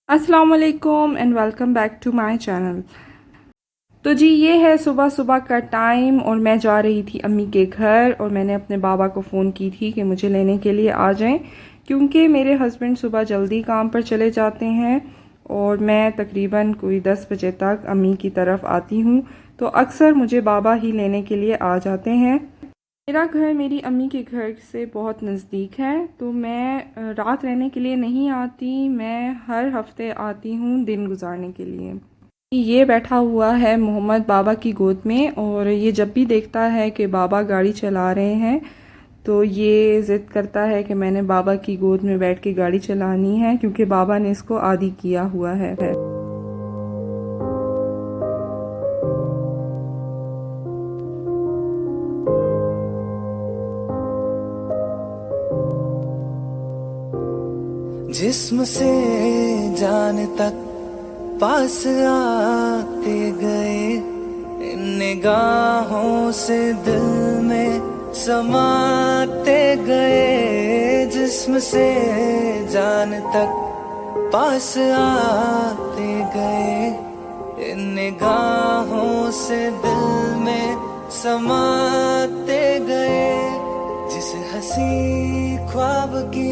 अस्सलाम वालेकुम and welcome back to my channel. तो जी ये है सुबह सुबह का टाइम और मैं जा रही थी अम्मी के घर और मैंने अपने बाबा को फ़ोन की थी कि मुझे लेने के लिए आ जाएं, क्योंकि मेरे हस्बैंड सुबह जल्दी काम पर चले जाते हैं और मैं तकरीबन कोई 10 बजे तक अम्मी की तरफ आती हूँ। तो अक्सर मुझे बाबा ही लेने के लिए आ जाते हैं। मेरा घर मेरी अम्मी के घर से बहुत नज़दीक है, तो मैं रात रहने के लिए नहीं आती, मैं हर हफ्ते आती हूँ दिन गुजारने के लिए। ये बैठा हुआ है मोहम्मद बाबा की गोद में और ये जब भी देखता है कि बाबा गाड़ी चला रहे हैं तो ये ज़िद करता है कि मैंने बाबा की गोद में बैठ के गाड़ी चलानी है, क्योंकि बाबा ने इसको आदी किया हुआ है। जिस्म से जान तक पास आते गए, इन निगाहों से दिल में समाते गए। जिस्म से जान तक पास आते गए, इन निगाहों से दिल में समाते गए। जिस हंसी ख्वाब की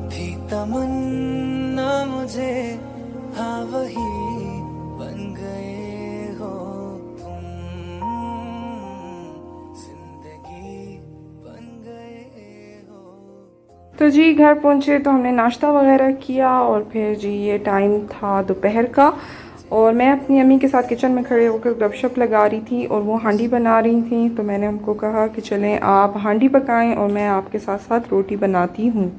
थी तमन्ना मुझे, हाँ वही बन गए हो तुम, जिंदगी बन गए हो। तो जी घर पहुंचे तो हमने नाश्ता वगैरह किया और फिर जी ये टाइम था दोपहर का और मैं अपनी अम्मी के साथ किचन में खड़े होकर गपशप लगा रही थी और वो हांडी बना रही थी। तो मैंने उनको कहा कि चलें आप हांडी पकाएं और मैं आपके साथ साथ रोटी बनाती हूँ।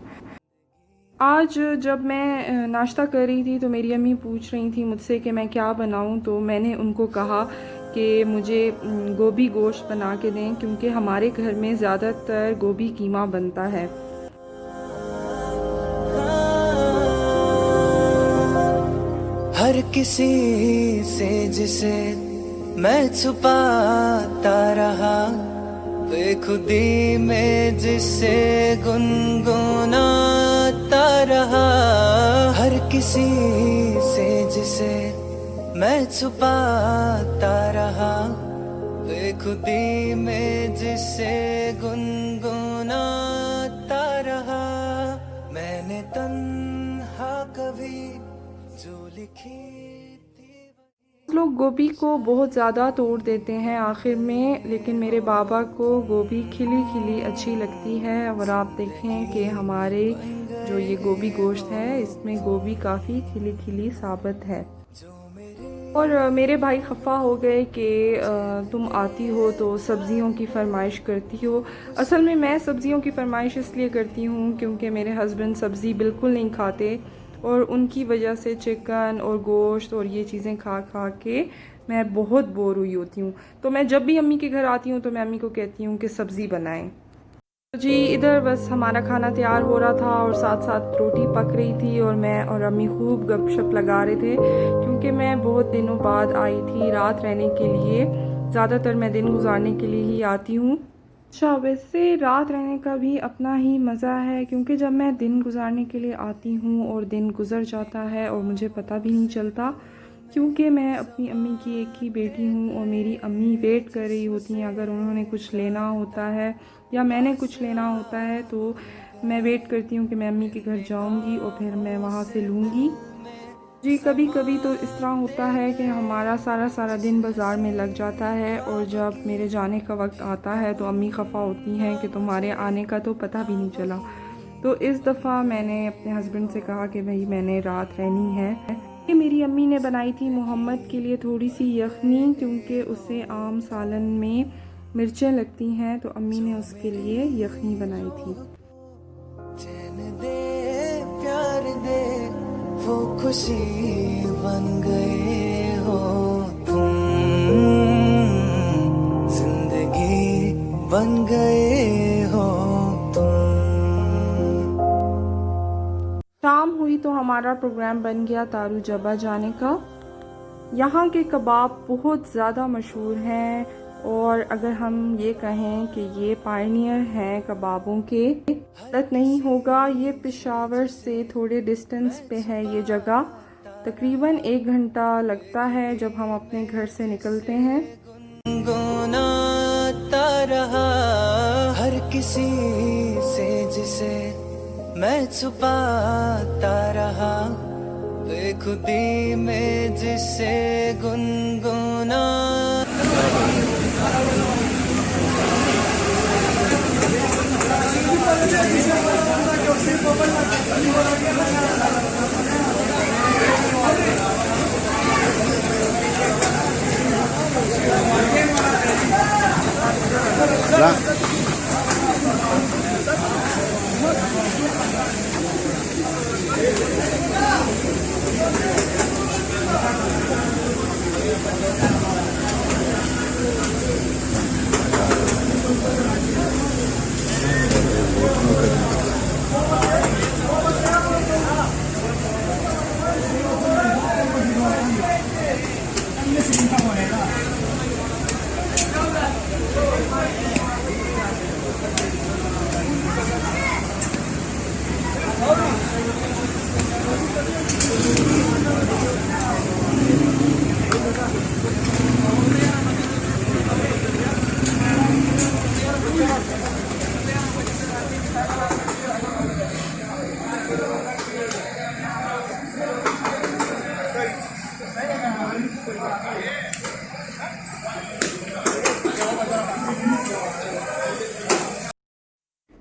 आज जब मैं नाश्ता कर रही थी तो मेरी अम्मी पूछ रही थी मुझसे कि मैं क्या बनाऊं, तो मैंने उनको कहा कि मुझे गोभी गोश्त बना के दें, क्योंकि हमारे घर में ज़्यादातर गोभी कीमा बनता है। हर किसी से जिसे मैं छुपाता रहा, बेखुदी में जिसे गुनगुनाता रहा। हर किसी से जिसे मैं छुपाता रहा, बेखुदी में जिसे गुनगुनाता रहा। मैंने तन्हा कभी जो लिखी लोग गोभी को बहुत ज़्यादा तोड़ देते हैं आखिर में, लेकिन मेरे बाबा को गोभी खिली खिली अच्छी लगती है। और आप देखें कि हमारे जो ये गोभी गोश्त है इसमें गोभी काफ़ी खिली खिली साबित है। और मेरे भाई खफा हो गए कि तुम आती हो तो सब्ज़ियों की फरमाइश करती हो। असल में मैं सब्ज़ियों की फरमाइश इसलिए करती हूँ क्योंकि मेरे हस्बैंड सब्ज़ी बिल्कुल नहीं खाते और उनकी वजह से चिकन और गोश्त और ये चीज़ें खा खा के मैं बहुत बोर हुई होती हूँ। तो मैं जब भी अम्मी के घर आती हूँ तो मैं अम्मी को कहती हूँ कि सब्ज़ी बनाएं। जी इधर बस हमारा खाना तैयार हो रहा था और साथ साथ रोटी पक रही थी और मैं और अम्मी खूब गपशप लगा रहे थे, क्योंकि मैं बहुत दिनों बाद आई थी रात रहने के लिए। ज़्यादातर मैं दिन गुजारने के लिए ही आती हूँ। अच्छा वैसे रात रहने का भी अपना ही मज़ा है, क्योंकि जब मैं दिन गुजारने के लिए आती हूँ और दिन गुजर जाता है और मुझे पता भी नहीं चलता, क्योंकि मैं अपनी अम्मी की एक ही बेटी हूँ और मेरी अम्मी वेट कर रही होती हैं। अगर उन्होंने कुछ लेना होता है या मैंने कुछ लेना होता है तो मैं वेट करती हूँ कि मैं अम्मी के घर जाऊँगी और फिर मैं वहाँ से लूँगी। जी कभी कभी तो इस तरह होता है कि हमारा सारा सारा दिन बाज़ार में लग जाता है और जब मेरे जाने का वक्त आता है तो अम्मी खफा होती हैं कि तुम्हारे आने का तो पता भी नहीं चला। तो इस दफ़ा मैंने अपने हस्बैंड से कहा कि भाई मैंने रात रहनी है। ये मेरी अम्मी ने बनाई थी मोहम्मद के लिए थोड़ी सी यखनी, क्योंकि उसे आम सालन में मिर्चें लगती हैं, तो अम्मी ने उसके लिए यखनी बनाई थी। चैन दे प्यार दे वो खुशी बन गए हो तुम, जिंदगी बन गए हो तुम। शाम हुई तो हमारा प्रोग्राम बन गया तारू जबा जाने का। यहाँ के कबाब बहुत ज़्यादा मशहूर हैं और अगर हम ये कहें कि ये पायनियर हैं कबाबों के, गलत नहीं होगा। ये पेशावर से थोड़े डिस्टेंस पे है ये जगह। तकरीबन 1 घंटा लगता है जब हम अपने घर से निकलते हैं। गुनगुनाता रहा हर किसी से जिसे मैं छुपाता रहा, बेखुदी में जिसे गुनगुना।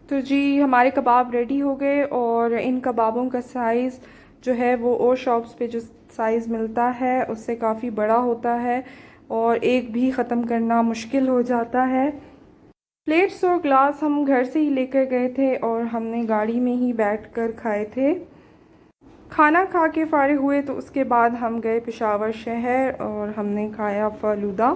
तो जी हमारे कबाब रेडी हो गए, और इन कबाबों का साइज़ जो है वो और शॉप्स पे जो साइज़ मिलता है उससे काफ़ी बड़ा होता है, और एक भी ख़त्म करना मुश्किल हो जाता है। प्लेट्स और ग्लास हम घर से ही लेकर गए थे और हमने गाड़ी में ही बैठकर खाए थे। खाना खा के फ़ारिग हुए तो उसके बाद हम गए पेशावर शहर और हमने खाया फ़ालूदा।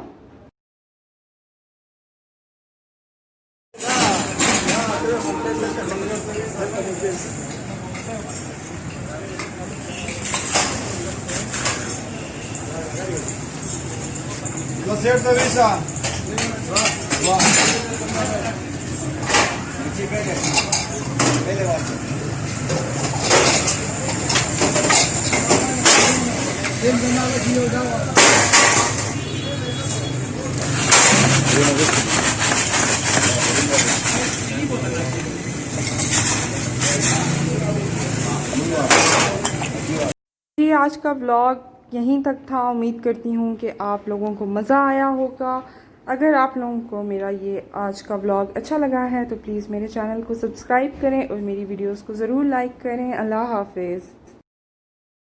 Lo cierto, Visa. जी आज का व्लॉग यहीं तक था। उम्मीद करती हूँ कि आप लोगों को मज़ा आया होगा। अगर आप लोगों को मेरा ये आज का व्लॉग अच्छा लगा है तो प्लीज़ मेरे चैनल को सब्सक्राइब करें और मेरी वीडियोस को ज़रूर लाइक करें। अल्लाह हाफ़िज़।